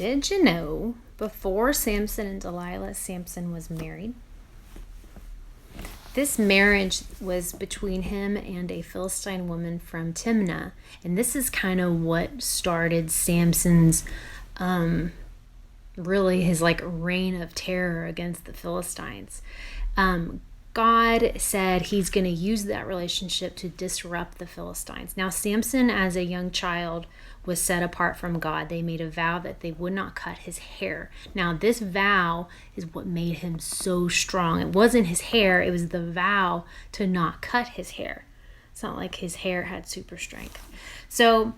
Did you know before Samson and Delilah, Samson was married? This marriage was between him and a Philistine woman from Timnah. And this is kind of what started Samson's, really his reign of terror against the Philistines. God said he's going to use that relationship to disrupt the Philistines. Now, Samson, as a young child, was set apart from God. They made a vow that they would not cut his hair. Now, this vow is what made him so strong. It wasn't his hair, it was the vow to not cut his hair. It's not like his hair had super strength. So,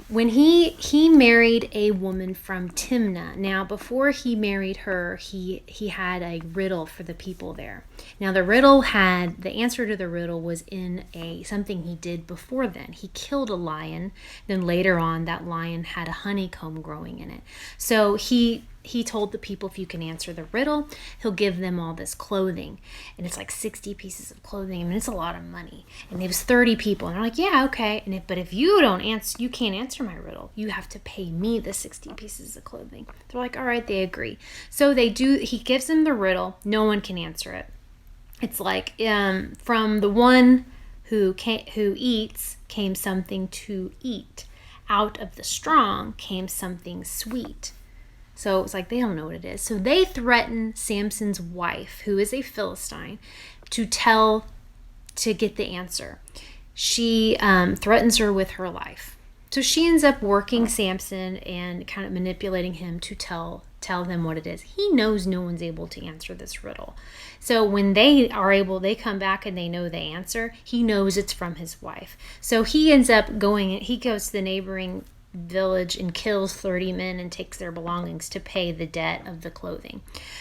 when he married a woman from Timnah. Now, before he married her, he had a riddle for the people there. Now, the answer to the riddle was in something he did before then. He killed a lion. Then later on, that lion had a honeycomb growing in it. So he told the people, if you can answer the riddle, he'll give them all this clothing. And it's 60 pieces of clothing. I mean, it's a lot of money. And there was 30 people. And they're like, yeah, okay. But if you you can't answer my riddle. You have to pay me the 60 pieces of clothing. They're like, all right, they agree. So he gives them the riddle. No one can answer it. It's from the one who eats came something to eat. Out of the strong came something sweet. So it's they don't know what it is. So they threaten Samson's wife, who is a Philistine, to get the answer. She threatens her with her life. So she ends up working Samson and kind of manipulating him to tell them what it is. He knows no one's able to answer this riddle. So when they come back and they know the answer, he knows it's from his wife. So he ends up he goes to the neighboring village and kills 30 men and takes their belongings to pay the debt of the clothing.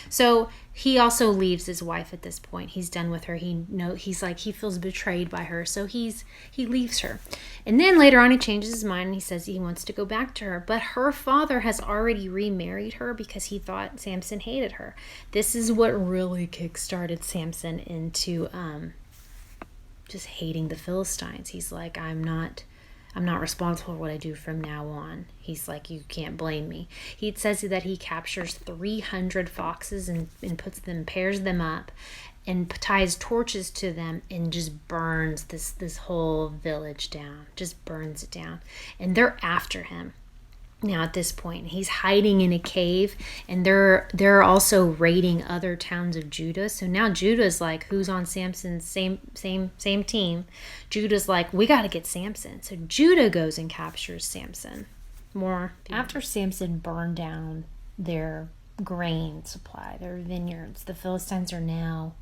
So he also leaves his wife at this point. He's done with her. He feels betrayed by her, so he leaves her. And then later on he changes his mind and he says he wants to go back to her, but her father has already remarried her because he thought Samson hated her. This is what really kickstarted Samson into just hating the Philistines. He's like, I'm not responsible for what I do from now on. He's like, you can't blame me. He says that he captures 300 foxes and pairs them up and ties torches to them and just burns this whole village down. Just burns it down. And they're after him. Now at this point, he's hiding in a cave, and they're also raiding other towns of Judah. So now Judah's who's on Samson's same team? Judah's we got to get Samson. So Judah goes and captures Samson. After Samson burned down their grain supply, their vineyards, the Philistines are now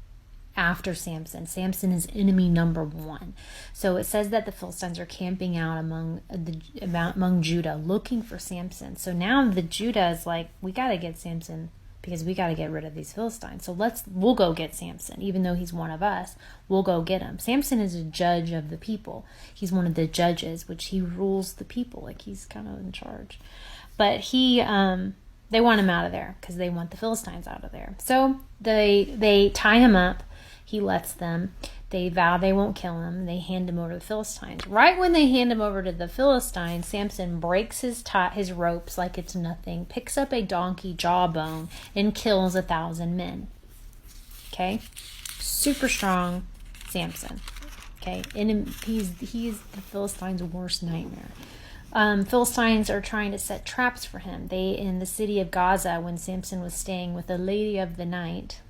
after Samson. Samson is enemy number one. So it says that the Philistines are camping out among Judah looking for Samson. So now the Judah is we got to get Samson because we got to get rid of these Philistines. So we'll go get Samson. Even though he's one of us, we'll go get him. Samson is a judge of the people. He's one of the judges, which he rules the people. He's kind of in charge. But they want him out of there because they want the Philistines out of there. So they tie him up. He lets them. They vow they won't kill him. They hand him over to the Philistines. Right when they hand him over to the Philistines, Samson breaks his ropes like it's nothing, picks up a donkey jawbone, and kills 1,000 men. Okay? Super strong Samson. Okay? And he's the Philistines' worst nightmare. Philistines are trying to set traps for him. In the city of Gaza, when Samson was staying with a lady of the night,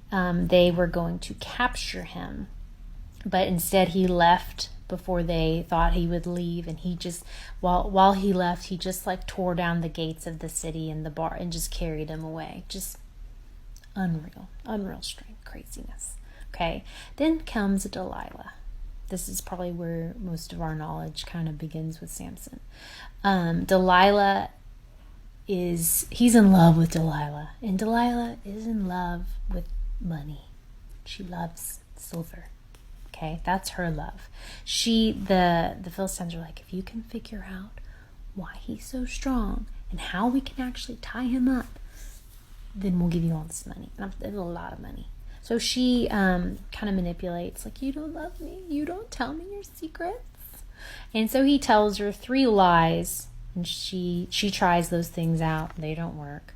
they were going to capture him, but instead he left before they thought he would leave, and he just while he left, he just tore down the gates of the city and the bar and just carried him away. Just unreal strength, craziness. Okay, then comes Delilah. This is probably where most of our knowledge kind of begins with Samson. Delilah he's in love with Delilah, and Delilah is in love with money. She loves silver. Okay, that's her love. The Philistines are if you can figure out why he's so strong and how we can actually tie him up, then we'll give you all this money. And there's a lot of money. So she kind of manipulates, you don't love me, you don't tell me your secrets. And so he tells her 3 lies And she tries those things out. They don't work.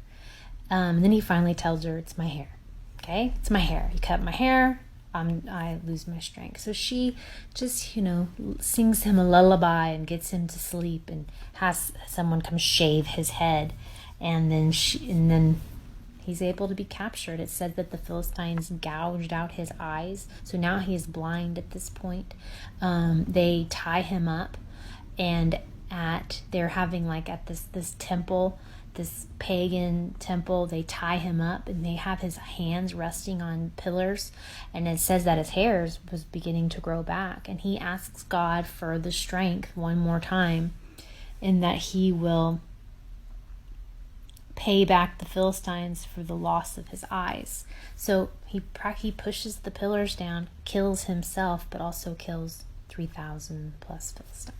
And then he finally tells her, it's my hair. Okay? It's my hair. You cut my hair, I lose my strength. So she just, sings him a lullaby and gets him to sleep and has someone come shave his head. And then he's able to be captured. It said that the Philistines gouged out his eyes. So now he is blind at this point. They tie him up, and they're having at this temple, this pagan temple, they tie him up and they have his hands resting on pillars, and it says that his hair was beginning to grow back, and he asks God for the strength one more time, and that he will pay back the Philistines for the loss of his eyes. So he pushes the pillars down, kills himself, but also kills 3,000 plus Philistines.